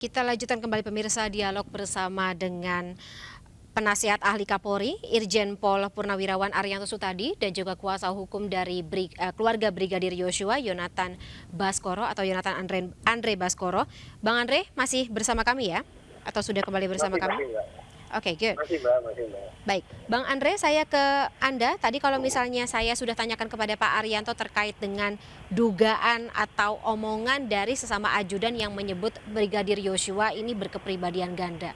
Kita lanjutkan kembali pemirsa dialog bersama dengan Penasihat Ahli Kapolri, Irjen Pol Purnawirawan Arianto Sutadi dan juga kuasa hukum dari keluarga Brigadir Yosua, Yonatan Baskoro atau Yonatan Andre Baskoro. Bang Andre masih bersama kami ya? Atau sudah kembali bersama Masih, kami? masih Mbak. Oke, good. Masih Mbak. Baik, Bang Andre, saya ke Anda. Tadi kalau misalnya saya sudah tanyakan kepada Pak Arianto terkait dengan dugaan atau omongan dari sesama ajudan yang menyebut Brigadir Yosua ini berkepribadian ganda.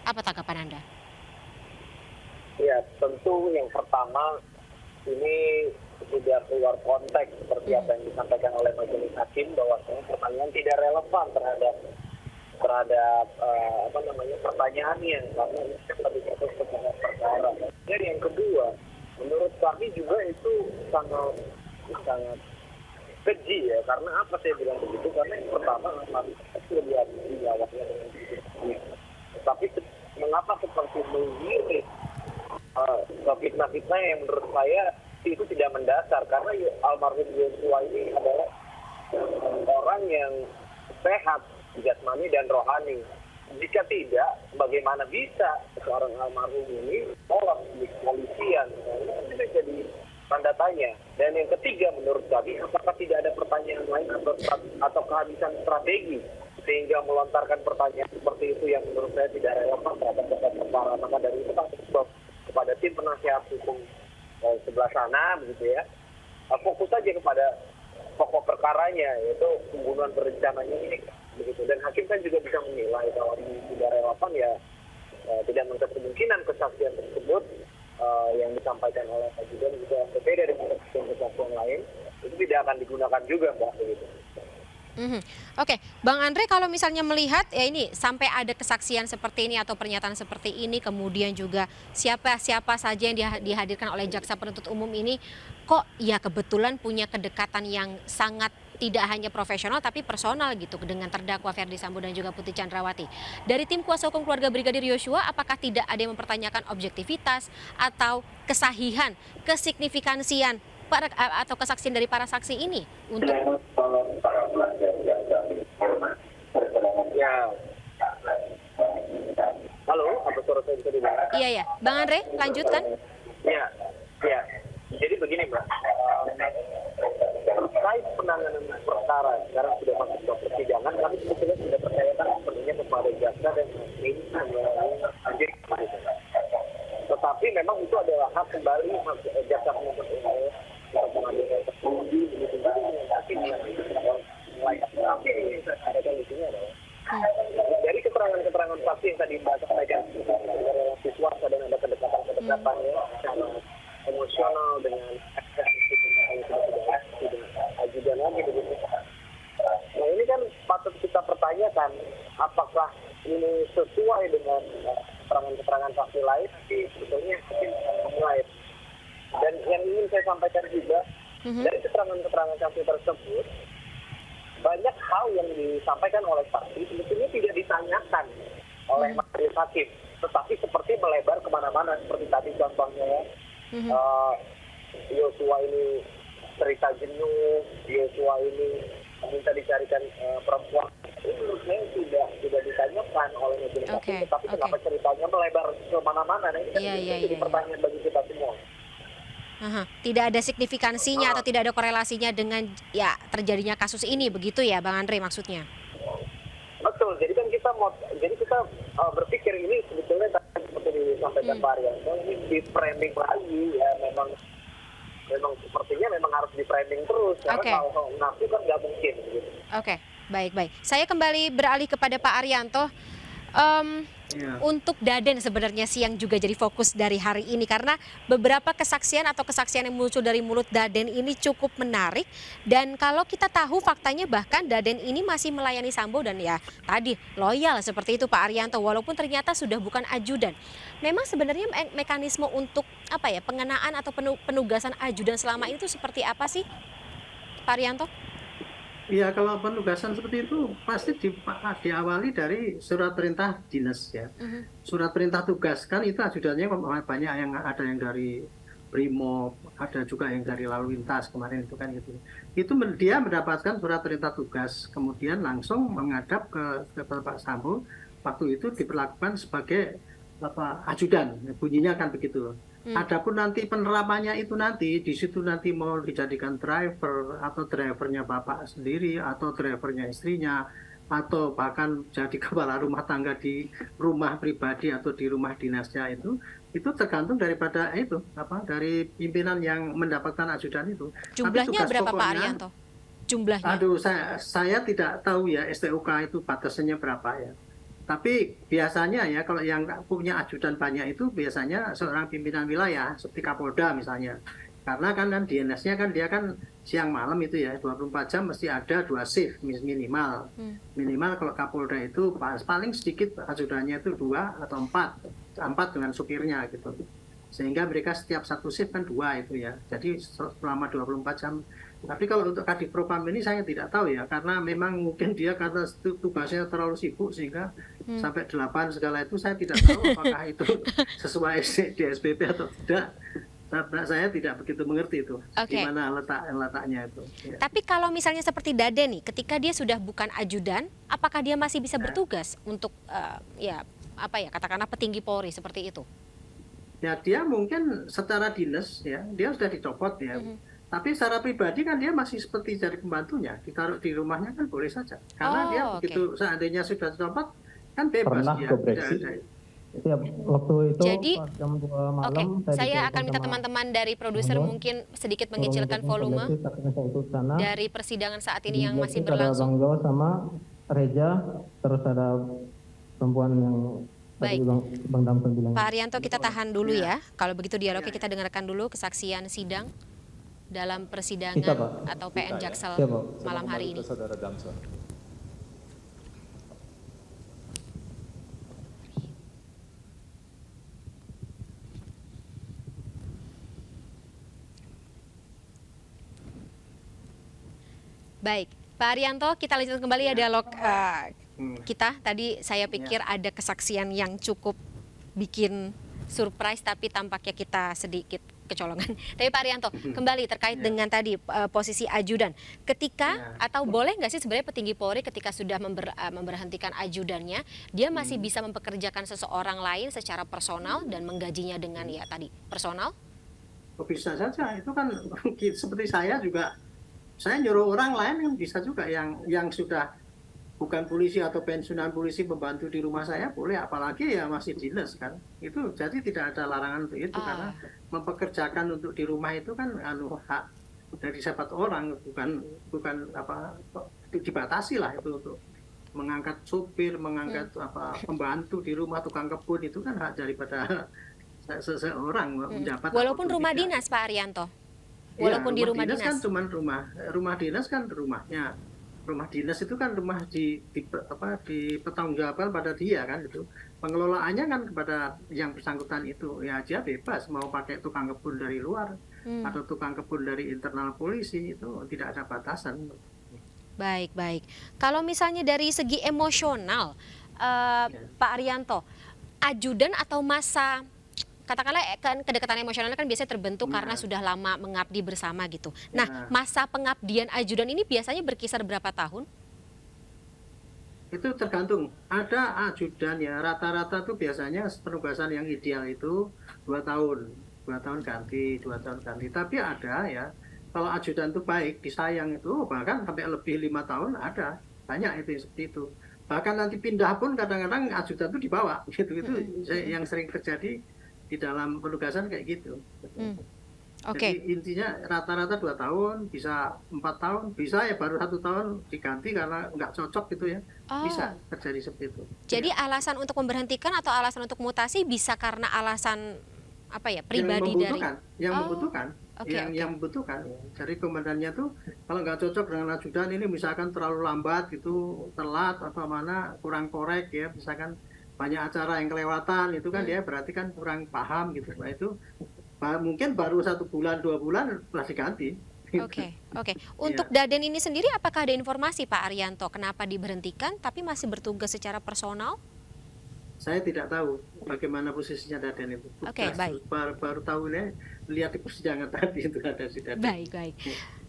Apa tanggapan Anda? Ya, tentu yang pertama ini sudah keluar konteks seperti apa yang disampaikan oleh majelis hakim bahwa pertanyaan tidak relevan terhadap pertanyaannya karena ini lebih fokus kepada perkara. Dan yang kedua, menurut kami juga itu sangat sangat keji ya. Karena apa saya bilang begitu? Karena yang pertama kami lebih dijawabnya dengan tapi mengapa seperti mengirim fitnah-fitnah yang menurut saya itu tidak mendasar karena almarhum Yosua ini adalah orang yang sehat jasmani dan rohani. Jika tidak, bagaimana bisa seorang almarhum ini lolos di kepolisian? Ini jadi tanda tanya. Dan yang ketiga menurut kami, apakah tidak ada pertanyaan lain atau kehabisan strategi sehingga melontarkan pertanyaan seperti itu yang menurut saya tidak relevan terhadap perkara. Maka dari itu kami kepada tim penasihat hukum sebelah sana begitu ya, fokus saja kepada pokok perkaranya yaitu pembunuhan berencananya ini begitu. Dan hakim kan juga bisa menilai kalau ini tidak relevan ya tidak menutup kemungkinan kesaksian tersebut yang disampaikan oleh ajudan juga berbeda dengan kesaksian lain itu tidak akan digunakan juga Mbak begitu. Oke, Bang Andre, kalau misalnya melihat ya ini sampai ada kesaksian seperti ini atau pernyataan seperti ini, kemudian juga siapa saja yang dihadirkan oleh jaksa penuntut umum ini, kok ya kebetulan punya kedekatan yang sangat tidak hanya profesional tapi personal gitu dengan terdakwa Ferdy Sambo dan juga Putri Chandrawati. Dari tim kuasa hukum keluarga Brigadir Yosua, apakah tidak ada yang mempertanyakan objektivitas atau kesahihan, kesignifikansian atau kesaksian dari para saksi ini untuk Ya. Halo, apa suara saya bisa didengar? Iya ya, Bang Andre, lanjutkan. Ya. Jadi begini Mbak, terkait penanganan perkara sekarang sudah masuk ke persidangan, kami sebetulnya sudah percayakan sepenuhnya kepada jaksa dan hakim anjing. Tetapi memang itu adalah hak kembali jaksa penuntut umum untuk mengambil tersebut begitu. Tapi ini saya katakan di sini adalah dari keterangan saksi yang tadi Mbak sampaikan relasi kuasa dan ada kedekatan ya secara emosional dengan ekspresi ajudan lagi begitu. Nah ini kan patut kita pertanyakan apakah ini sesuai dengan keterangan saksi lain, tapi sebetulnya mungkin lain. Dan yang ingin saya sampaikan juga dari keterangan saksi tersebut banyak hal yang disampaikan oleh saksi sebetulnya tidak ditanyakan oleh majelis hakim, tetapi seperti melebar kemana-mana seperti tadi contohnya ya. Yosua ini cerita jenuh, Yosua ini minta dicarikan perempuan. Ini menurut saya tidak ditanyakan oleh majelis hakim, tetapi kenapa ceritanya melebar kemana-mana? Nah ini kan jadi pertanyaan bagi kita semua. Tidak ada signifikansinya atau tidak ada korelasinya dengan ya terjadinya kasus ini begitu ya Bang Andre maksudnya? Betul, jadi kan kita berpikir ini sebetulnya seperti disampaikan Pak Arianto ini di framing lagi ya memang sepertinya memang harus di framing terus karena kalau ngaku kan nggak mungkin gitu. Oke, baik. Saya kembali beralih kepada Pak Arianto. Untuk Daden sebenarnya sih yang juga jadi fokus dari hari ini karena beberapa kesaksian yang muncul dari mulut Daden ini cukup menarik dan kalau kita tahu faktanya bahkan Daden ini masih melayani Sambo dan ya tadi loyal seperti itu Pak Arianto walaupun ternyata sudah bukan ajudan. Memang sebenarnya mekanisme untuk pengenaan atau penugasan ajudan selama ini tuh seperti apa sih Pak Arianto? Iya, kalau penugasan seperti itu pasti diawali dari surat perintah dinas ya. Surat perintah tugas kan itu ajudannya banyak yang ada yang dari Brimob, ada juga yang dari lalu lintas kemarin itu kan gitu. Itu dia mendapatkan surat perintah tugas, kemudian langsung menghadap ke Pak Sambo. Waktu itu diperlakukan sebagai ajudan, bunyinya kan begitu. Adapun nanti penerapannya itu nanti di situ nanti mau dijadikan driver atau drivernya bapak sendiri atau drivernya istrinya atau bahkan jadi kepala rumah tangga di rumah pribadi atau di rumah dinasnya itu tergantung daripada dari pimpinan yang mendapatkan ajudan itu. Tapi Jumlahnya tugas berapa Pak pokoknya, Arianto? Jumlahnya? aduh saya tidak tahu ya STUK itu batasannya berapa ya. Tapi biasanya ya kalau yang punya ajudan banyak itu biasanya seorang pimpinan wilayah seperti Kapolda misalnya. Karena kan DNS-nya kan dia kan siang malam itu ya 24 jam mesti ada 2 shift minimal. Minimal kalau Kapolda itu paling sedikit ajudannya itu 2 atau 4 dengan supirnya gitu. Sehingga mereka setiap satu shift kan 2 itu ya. Jadi selama 24 jam. Tapi kalau untuk Kadif Propam ini saya tidak tahu ya, karena memang mungkin dia karena tugasnya terlalu sibuk sehingga sampai 8 segala itu saya tidak tahu apakah itu sesuai di SPP atau tidak. Saya tidak begitu mengerti itu, gimana letaknya itu. Ya. Tapi kalau misalnya seperti Daden nih, ketika dia sudah bukan ajudan, apakah dia masih bisa bertugas untuk katakanlah petinggi Polri seperti itu? Ya dia mungkin secara dinas ya, dia sudah dicopot ya. Tapi secara pribadi kan dia masih seperti jadi pembantunya, ditaruh di rumahnya kan boleh saja. Karena dia begitu seandainya sudah dicopot kan bebas dia. Ya, waktu itu jadi, pas jam 2 malam saya akan minta teman-teman dari produser mungkin sedikit mengecilkan volume dari persidangan saat ini yang masih berlangsung. Ada Bang Jo sama Reza, terus ada perempuan yang baik. Bang Damson bilang. Pak Arianto, kita tahan dulu ya. Kalau begitu dialognya kita dengarkan dulu kesaksian sidang dalam persidangan atau PN Jaksel malam hari ini. Saudara Damson. Baik, Pak Arianto, kita lanjutkan kembali ya dialog kita. Tadi saya pikir ada kesaksian yang cukup bikin surprise, tapi tampaknya kita sedikit kecolongan. Tapi Pak Arianto, kembali terkait dengan tadi posisi ajudan. Ketika atau boleh nggak sih sebenarnya petinggi Polri ketika sudah memberhentikan ajudannya, dia masih bisa mempekerjakan seseorang lain secara personal dan menggajinya dengan personal? Bisa saja, itu kan seperti saya juga. Saya nyuruh orang lain kan bisa juga yang sudah bukan polisi atau pensiunan polisi membantu di rumah saya boleh, apalagi ya masih dinas kan. Itu jadi tidak ada larangan untuk itu karena mempekerjakan untuk di rumah itu kan hak dari siapa orang, bukan dibatasi lah itu untuk mengangkat supir, mengangkat pembantu di rumah, tukang kebun itu kan hak daripada seseorang mendapat. Walaupun rumah dinas Pak Arianto. Walaupun ya, di rumah dinas. Kan cuma rumah dinas kan rumahnya. Rumah dinas itu kan rumah dipertanggungjawabkan pada dia kan itu. Pengelolaannya kan kepada yang bersangkutan itu. Ya dia bebas mau pakai tukang kebun dari luar atau tukang kebun dari internal polisi, itu tidak ada batasan. Baik. Kalau misalnya dari segi emosional, Pak Arianto, ajudan atau masa katakanlah kan kedekatan emosionalnya kan biasanya terbentuk karena sudah lama mengabdi bersama gitu. Nah, masa pengabdian ajudan ini biasanya berkisar berapa tahun? Itu tergantung. Ada ajudan ya, rata-rata tuh biasanya penugasan yang ideal itu 2 tahun. 2 tahun ganti, 2 tahun ganti. Tapi ada ya, kalau ajudan itu baik, disayang itu bahkan sampai lebih 5 tahun ada. Banyak itu seperti itu. Bahkan nanti pindah pun kadang-kadang ajudan itu dibawa. Gitu. Itu yang sering terjadi di dalam penugasan kayak gitu. Jadi intinya rata-rata 2 tahun, bisa 4 tahun, bisa ya baru 1 tahun diganti karena nggak cocok gitu ya. Bisa terjadi seperti itu. Jadi alasan untuk memberhentikan atau alasan untuk mutasi bisa karena alasan pribadi yang membutuhkan. Jadi komandannya tuh kalau nggak cocok dengan ajudan ini misalkan terlalu lambat gitu, telat atau kurang korek ya, misalkan banyak acara yang kelewatan itu kan dia berarti kan kurang paham gitu. Nah itu mungkin baru 1 bulan 2 bulan telah diganti. Oke. Untuk Daden ini sendiri apakah ada informasi Pak Arianto kenapa diberhentikan tapi masih bertugas secara personal? Saya tidak tahu bagaimana posisinya Daden itu. Oke, baik. Baru tahu ini lihat di persidangan tadi itu ada si Daden. Baik, baik.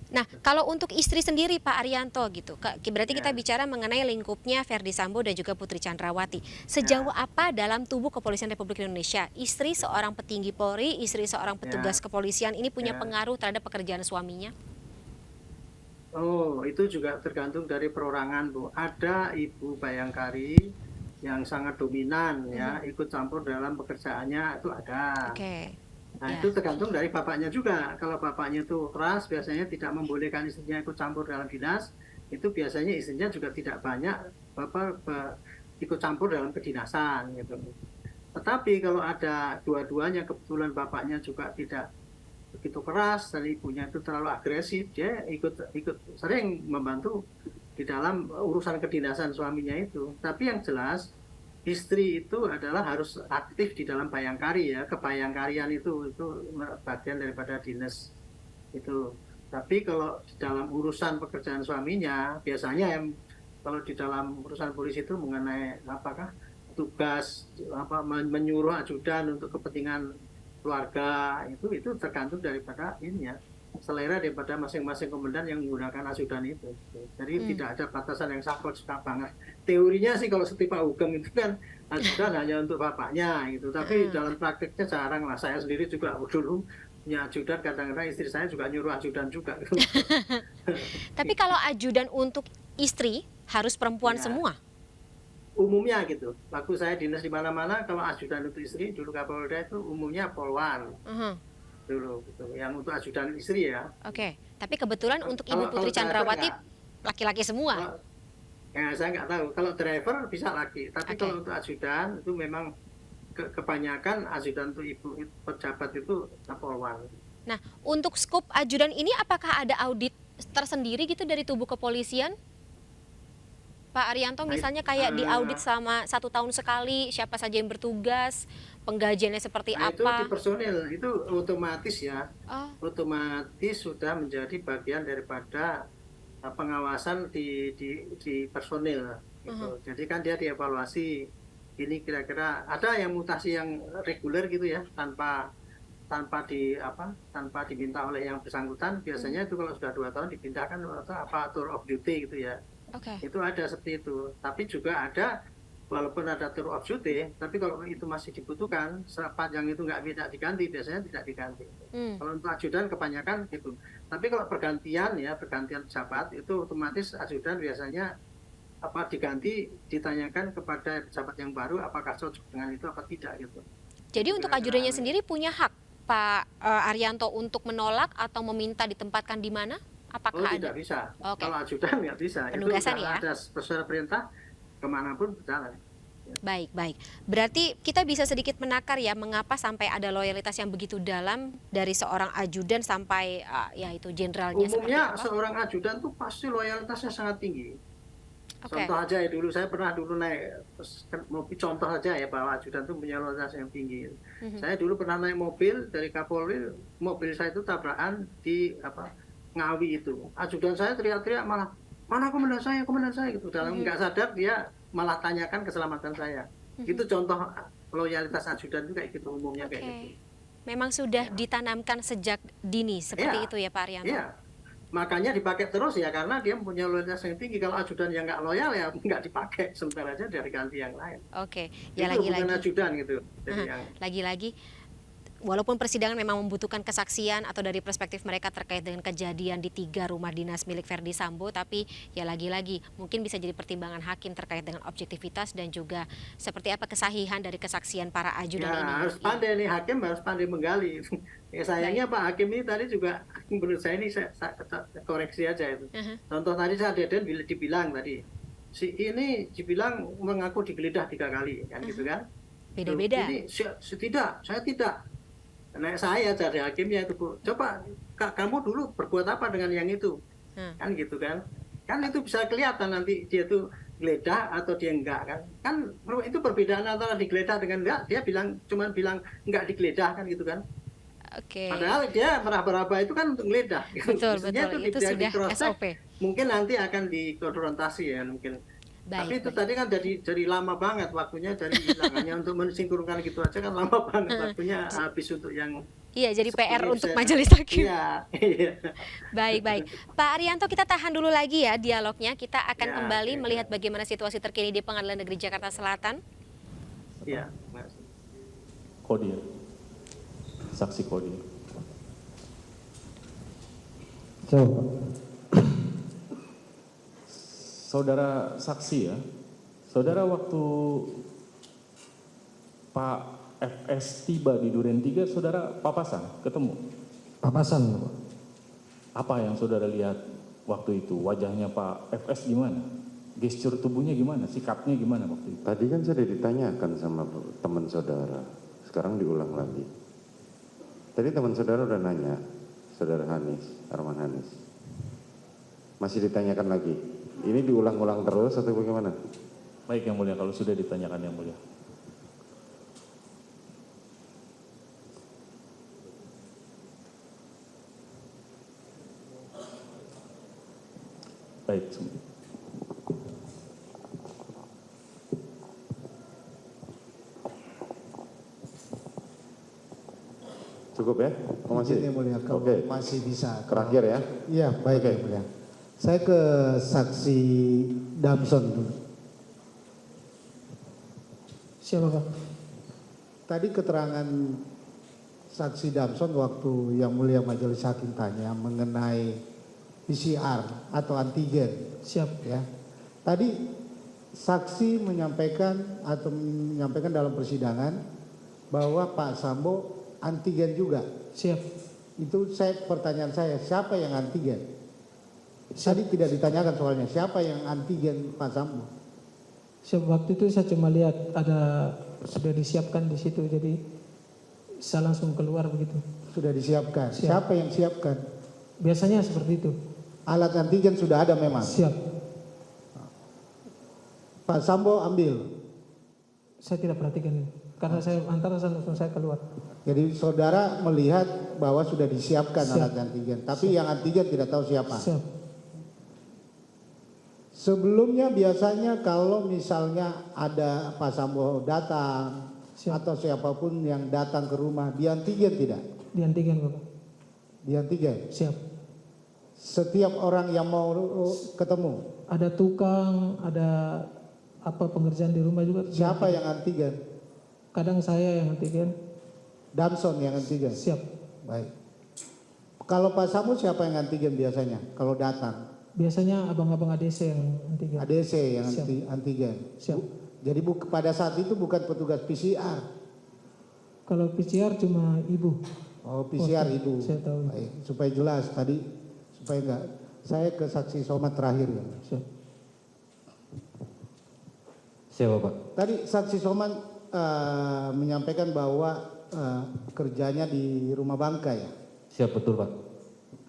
Nah, kalau untuk istri sendiri Pak Arianto gitu, berarti kita Ya. bicara mengenai lingkupnya Verdi Sambo dan juga Putri Chandrawati. Sejauh apa dalam tubuh Kepolisian Republik Indonesia, istri seorang petinggi Polri, istri seorang petugas kepolisian ini punya Ya. pengaruh terhadap pekerjaan suaminya? Oh, itu juga tergantung dari perorangan, Bu. Ada Ibu Bayangkari yang sangat dominan ya, ikut campur dalam pekerjaannya itu ada. Oke. Nah, Ya. itu tergantung dari bapaknya juga. Kalau bapaknya itu keras, biasanya tidak membolehkan istrinya ikut campur dalam dinas, itu biasanya istrinya juga tidak banyak ikut campur dalam kedinasan gitu. Tetapi kalau ada dua-duanya, kebetulan bapaknya juga tidak begitu keras dan ibunya itu terlalu agresif, dia ikut sering membantu di dalam urusan kedinasan suaminya itu. Tapi yang jelas istri itu adalah harus aktif di dalam bayangkari ya, kebayangkarian itu bagian daripada dinas itu. Tapi kalau di dalam urusan pekerjaan suaminya, biasanya yang kalau di dalam urusan polisi itu mengenai apakah tugas menyuruh ajudan untuk kepentingan keluarga itu tergantung daripada ini ya, selera daripada masing-masing komandan yang menggunakan ajudan itu. Jadi tidak ada batasan yang saklek banget. Teorinya sih kalau seperti Pak Hugeng itu kan ajudan hanya untuk bapaknya gitu. Tapi dalam praktiknya jarang lah. Saya sendiri juga dulu punya ajudan, kadang-kadang istri saya juga nyuruh ajudan juga. Tapi kalau ajudan untuk istri harus perempuan Ya. semua? Umumnya gitu. Waktu saya dinas di mana-mana, kalau ajudan untuk istri dulu Kapolda itu umumnya polwan dulu gitu. Yang untuk ajudan istri ya. Oke. Tapi kebetulan untuk Ibu Kalau Putri driver Chandrawati enggak. laki-laki semua. Ya saya nggak tahu. Kalau driver bisa laki, tapi Oke. kalau untuk ajudan itu memang kebanyakan ajudan untuk ibu pejabat itu polwan. Nah, untuk skop ajudan ini apakah ada audit tersendiri gitu dari tubuh kepolisian? Pak Arianto misalnya kayak diaudit selama 1 tahun sekali, siapa saja yang bertugas, penggajiannya seperti Nah, itu apa? di personil itu otomatis ya, Oh, otomatis sudah menjadi bagian daripada pengawasan di personil. Gitu. Jadi kan dia dievaluasi, ini kira-kira ada yang mutasi yang reguler gitu ya, tanpa diminta oleh yang bersangkutan. Biasanya itu kalau sudah 2 tahun dipindahkan tour of duty gitu ya. oke. Itu ada seperti itu. Tapi juga ada, walaupun ada tour of duty, tapi kalau itu masih dibutuhkan, sepanjang itu nggak diganti, biasanya tidak diganti. Kalau untuk ajudan kebanyakan gitu. Tapi kalau pergantian pejabat, itu otomatis ajudan biasanya diganti, ditanyakan kepada pejabat yang baru apakah cocok dengan itu apa tidak gitu. Jadi untuk ajudannya sendiri punya hak Pak Arianto untuk menolak atau meminta ditempatkan di mana? Apakah tidak ada? bisa. Oke. Kalau ajudan nggak bisa. Penugasan itu ya? ada sesuai perintah kemanapun berjalan. Baik, baik. Berarti kita bisa sedikit menakar ya mengapa sampai ada loyalitas yang begitu dalam dari seorang ajudan sampai ya itu jenderalnya seperti Umumnya apa? seorang ajudan tuh pasti loyalitasnya sangat tinggi. Oke. Contoh aja ya, saya pernah naik mobil, contoh aja ya bahwa ajudan itu punya loyalitas yang tinggi. Saya dulu pernah naik mobil dari Kapolri, mobil saya itu tabrakan di Ngawi itu. Ajudan saya teriak-teriak malah, mana komandan saya gitu. Dalam nggak sadar dia malah tanyakan keselamatan saya. Itu contoh loyalitas ajudan itu kayak gitu umumnya kayak gitu. Memang sudah ditanamkan sejak dini seperti itu ya Pak Arianto? Iya. Makanya dipakai terus ya karena dia mempunyai loyalitas yang tinggi. Kalau ajudan yang nggak loyal ya nggak dipakai, sebentar aja dari ganti yang lain. Oke, ya Itu bukan lagi-lagi. ajudan gitu. Jadi Lagi-lagi, walaupun persidangan memang membutuhkan kesaksian atau dari perspektif mereka terkait dengan kejadian di 3 rumah dinas milik Verdi Sambo, tapi ya lagi-lagi mungun bisa jadi pertimbangan hakim terkait dengan objektivitas dan juga seperti apa kesahihan dari kesaksian para ajudan ini. harus pandai nih, hakim harus pandai menggali. Ya sayangnya Pak Hakim ini tadi juga menurut saya ini saya koreksi aja itu. Contoh tadi saya Deden dibilang tadi, si ini dibilang mengaku digeledah 3 kali kan gitu kan. Beda-beda. Ini saya tidak. Nah, saya jadi hakimnya itu, Bu. Coba kamu dulu berbuat apa dengan yang itu? Kan gitu kan. Kan itu bisa kelihatan nanti dia tuh geledah atau dia enggak kan. Kan itu perbedaan antara digeledah dengan enggak. Dia cuma bilang enggak digeledah kan gitu kan. Oke. Padahal dia meraba-raba itu kan untuk geledah. Betul, betul. Itu sudah SOP. Mungkin nanti akan dikonfrontasi ya mungkin. Tapi itu baik. tadi kan dari lama banget waktunya dari hilangannya untuk mensinkronkan gitu aja kan lama banget waktunya habis untuk yang Iya, jadi PR seperti untuk saya. majelis hakim. Iya, iya, Baik, baik. Pak Arianto, kita tahan dulu lagi ya dialognya. Kita akan ya, kembali kira-kira. melihat bagaimana situasi terkini di Pengadilan Negeri Jakarta Selatan. Iya, Mas. Kodir, saksi Kodir. Coba. Saudara saksi ya, saudara waktu Pak FS tiba di Duren 3, saudara papasan, ketemu. Papasan, Pak. Apa yang saudara lihat waktu itu? Wajahnya Pak FS gimana? Gestur tubuhnya gimana? Sikapnya gimana waktu itu? Tadi kan sudah ditanyakan sama teman saudara, sekarang diulang lagi. Tadi teman saudara udah nanya, saudara Hanis, Arman Hanis. Masih ditanyakan lagi. Ini diulang-ulang terus atau bagaimana? Baik yang mulia, kalau sudah ditanyakan yang mulia. Baik, Cukup ya? Oh, masih? Izin yang mulia, kalau Oke. masih bisa. Terakhir ya? Iya, baik Oke. yang mulia. Saya ke saksi Damson dulu. Siapa, Pak? Tadi keterangan saksi Damson waktu yang mulia majelis hakim tanya mengenai PCR atau antigen. Siap. Ya. Tadi saksi menyampaikan dalam persidangan bahwa Pak Sambo antigen juga. Siap. Itu pertanyaan saya, siapa yang antigen? Tadi tidak ditanyakan soalnya, siapa yang antigen Pak Sambo? Siap, waktu itu saya cuma lihat ada sudah disiapkan di situ, jadi saya langsung keluar begitu. Sudah disiapkan. Siap. Siapa yang siapkan? Biasanya seperti itu. Alat antigen sudah ada memang. Siap. Pak Sambo ambil. Saya tidak perhatikan karena saya antara langsung saya keluar. Jadi saudara melihat bahwa sudah disiapkan Siap. alat antigen, tapi yang antigen tidak tahu siapa. Siap. Sebelumnya biasanya kalau misalnya ada Pak Sambo datang Siap. atau siapapun yang datang ke rumah, di antigen tidak? Di antigen, Bapak. Di antigen. Siap. Setiap orang yang mau ketemu, Ada tukang, ada apa pengerjaan di rumah juga. siapa yang antigen? Kadang saya yang antigen. Damson yang antigen. Siap. Baik. Kalau Pak Sambo siapa yang antigen biasanya kalau datang? Biasanya abang-abang ADC yang antigen. ADC yang Siap. antigen. Siap. Jadi pada saat itu bukan petugas PCR. Kalau PCR cuma ibu. Oh, PCR Oke, ibu. saya tahu. Baik, supaya jelas tadi, supaya enggak. Saya ke saksi Somad terakhir ya. Siap. Siapa Pak? Tadi saksi Somad menyampaikan bahwa kerjanya di rumah bangka ya. Siap, betul Pak.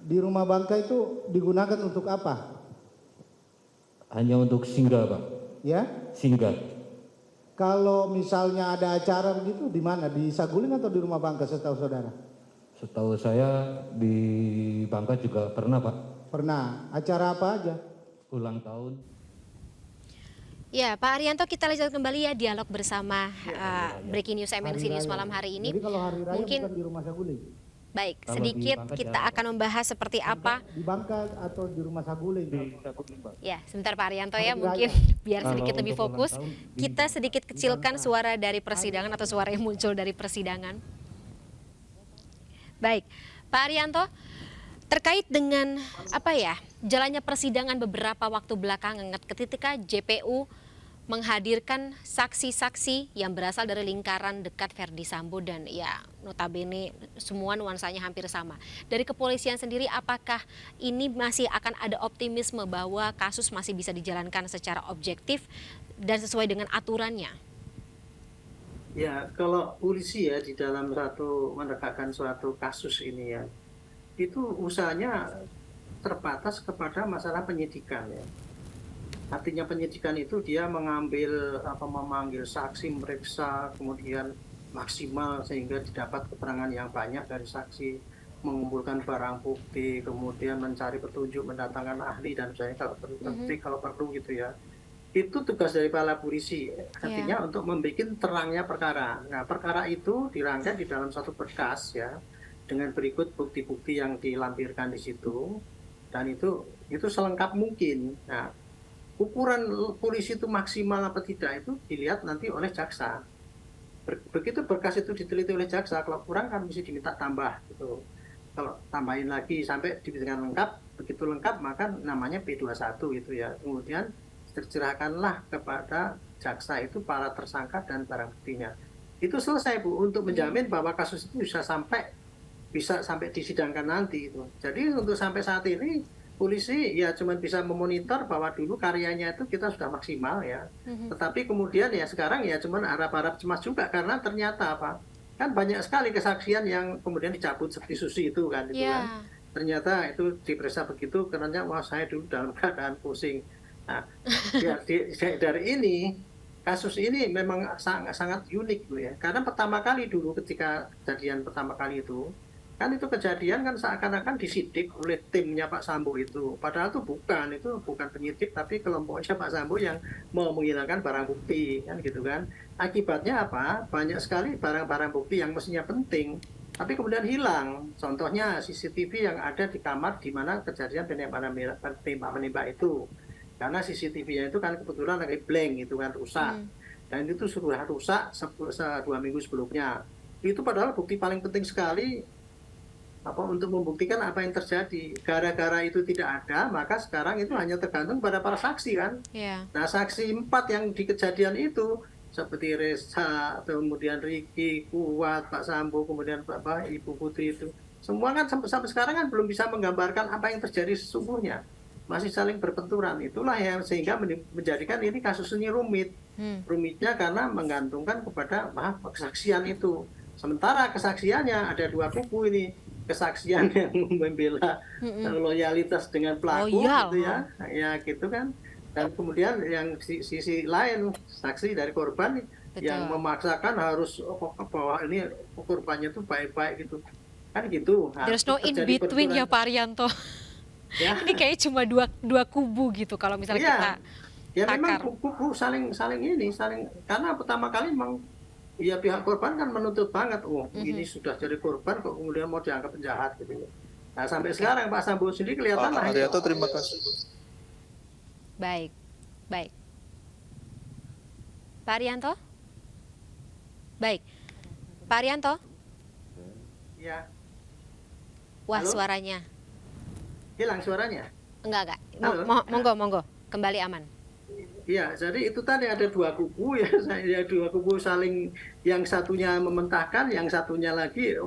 Di rumah bangka itu digunakan untuk apa? Hanya untuk singgah Pak. Ya? Singgah. Kalau misalnya ada acara begitu di mana? Di Saguling atau di rumah bangka setahu saudara? Setahu saya di Bangka juga pernah Pak. Pernah. Acara apa aja? Ulang tahun. Ya, Pak Arianto, kita lanjutkan kembali ya dialog bersama Breaking News MNC News malam hari ini. Jadi kalau hari raya Mungkin bukan di rumah Saguling? baik, Kalau di sedikit Bangka kita jarang. akan membahas seperti apa. Di Bangka atau di rumah Saguling? Ya, sebentar Pak Arianto ya, Hari mungkin biar Kalau sedikit lebih untuk ulang fokus. tahun di Kita sedikit kecilkan suara dari persidangan atau suara yang muncul dari persidangan. Baik, Pak Arianto, terkait dengan apa ya, jalannya persidangan beberapa waktu belakangan ketika JPU menghadirkan saksi-saksi yang berasal dari lingkaran dekat Verdi Sambo dan ya notabene semua nuansanya hampir sama. Dari kepolisian sendiri, apakah ini masih akan ada optimisme bahwa kasus masih bisa dijalankan secara objektif dan sesuai dengan aturannya? Ya, kalau polisi ya di dalam menegakkan suatu kasus ini ya, itu usahanya terbatas kepada masalah penyidikan ya. Artinya penyidikan itu dia memanggil saksi, memeriksa, kemudian maksimal sehingga didapat keterangan yang banyak dari saksi, mengumpulkan barang bukti, kemudian mencari petunjuk, mendatangkan ahli dan sebagainya kalau perlu gitu ya. itu tugas dari para polisi, artinya untuk membuat terangnya perkara. Nah, perkara itu dirangkai di dalam satu berkas ya, dengan berikut bukti-bukti yang dilampirkan di situ, dan itu selengkap mungkin. Nah, ukuran polisi itu maksimal apa tidak itu dilihat nanti oleh jaksa. Begitu berkas itu diteliti oleh jaksa, kalau kurang kan mesti diminta tambah gitu. Kalau tambahin lagi sampai diberikan lengkap, begitu lengkap maka namanya P21 gitu ya. Kemudian tercerahkanlah kepada jaksa itu para tersangka dan barang buktinya. Itu selesai Bu, untuk menjamin bahwa kasus itu bisa sampai disidangkan nanti itu. Jadi untuk sampai saat ini polisi ya cuma bisa memonitor bahwa dulu karyanya itu kita sudah maksimal ya. Tetapi kemudian ya sekarang ya cuma harap-harap cemas juga karena ternyata apa? Kan banyak sekali kesaksian yang kemudian dicabut seperti Susi itu kan, itu kan. Ternyata itu diperiksa begitu karena wah saya dulu dalam keadaan pusing. Nah, ya, dari ini kasus ini memang sangat unik Bu ya. Karena pertama kali dulu ketika kejadian pertama kali itu kan itu kejadian kan seakan-akan disidik oleh timnya Pak Sambo itu. Padahal itu bukan penyidik tapi kelompoknya Pak Sambo yang mau menghilangkan barang bukti kan gitu kan. Akibatnya apa? Banyak sekali barang-barang bukti yang mestinya penting tapi kemudian hilang. Contohnya CCTV yang ada di kamar di mana kejadian tembak-menembak itu. Karena CCTV-nya itu kan kebetulan lagi blank itu kan rusak. Dan itu sudah rusak 2 minggu sebelumnya. Itu padahal bukti paling penting sekali untuk membuktikan apa yang terjadi. Gara-gara itu tidak ada, maka sekarang itu hanya tergantung pada para saksi kan. Nah, saksi 4 yang di kejadian itu seperti Reza, kemudian Ricky, Kuat, Pak Sambo, kemudian Ibu Putri itu. Semua kan sampai sekarang kan belum bisa menggambarkan apa yang terjadi sesungguhnya. Masih saling berbenturan. Itulah yang sehingga menjadikan ini kasus ini rumit. Rumitnya karena menggantungkan kepada kesaksian itu. Sementara kesaksiannya ada 2 kubu ini. Kesaksian yang membela loyalitas dengan pelaku gitu ya. Ya gitu kan. Dan kemudian yang sisi lain saksi dari korban yang memaksakan harus bahwa ini korbannya itu baik-baik gitu. Kan gitu. Nah, there's no in between ya Pak Arianto. Ya. Ini kayaknya cuma dua kubu gitu kalau misalnya kita ya memang kubu saling karena pertama kali memang ya pihak korban kan menuntut banget ini sudah jadi korban kok kemudian mau dianggap penjahat gitu. Nah sampai sekarang Pak Sambo sendiri kelihatan Pak Arianto terima kasih. Baik Pak Arianto. Baik Pak Arianto. Ya. Wah Halo? Suaranya hilang suaranya? Enggak. Monggo. Kembali aman. Iya, jadi itu tadi ada 2 kubu ya, 2 kubu saling, yang satunya mementahkan, yang satunya lagi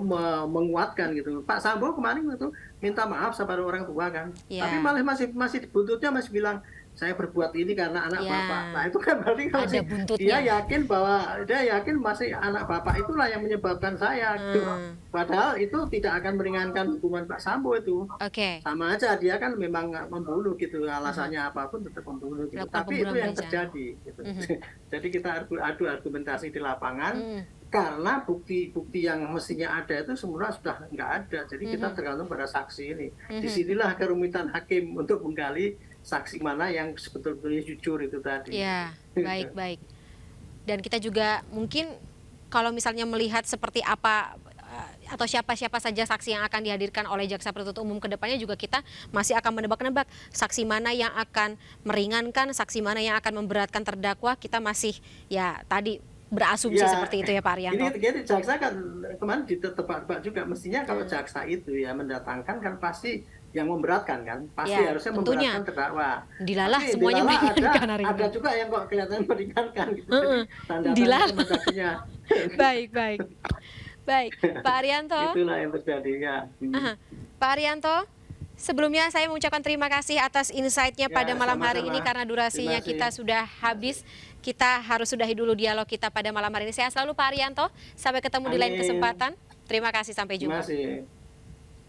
menguatkan gitu. Pak Sambo kemarin itu minta maaf sama orang tua kan, tapi malah masih buntutnya masih bilang saya berbuat ini karena anak bapak. Nah itu kan berarti kalau dia yakin masih anak bapak itulah yang menyebabkan saya. Padahal itu tidak akan meringankan hukuman Pak Sambo itu. Sama aja dia kan memang membunuh gitu, alasannya apapun tetap membunuh gitu. Tapi itu yang terjadi. Gitu. Jadi kita adu argumentasi di lapangan. Karena bukti-bukti yang mestinya ada itu semua sudah nggak ada. Jadi kita tergantung pada saksi ini. Disinilah kerumitan hakim untuk menggali saksi mana yang sebetulnya jujur itu tadi. Ya, baik. Dan kita juga mungkin kalau misalnya melihat seperti apa atau siapa-siapa saja saksi yang akan dihadirkan oleh jaksa penuntut umum ke depannya juga kita masih akan menebak-nebak saksi mana yang akan meringankan, saksi mana yang akan memberatkan terdakwa. Kita masih ya tadi berasumsi seperti itu ya Pak Arianto. Ini jaksa kan kemarin ditebak-tebak juga, mestinya kalau jaksa itu ya mendatangkan kan pasti yang memberatkan kan, pasti harusnya memberatkan terdakwa. Dilalah semuanya meringankan hari ini. Ada juga yang kok kelihatan meringankan gitu. Tanda-tanda. Baik, Pak Arianto. Itulah yang terjadi ya. Pak Arianto, sebelumnya saya mengucapkan terima kasih atas insight-nya pada malam hari ini karena durasinya kita sudah habis. Kita harus sudahi dulu dialog kita pada malam hari ini. Sehat selalu Pak Arianto. Sampai ketemu di lain kesempatan. Terima kasih, sampai jumpa. Terima kasih.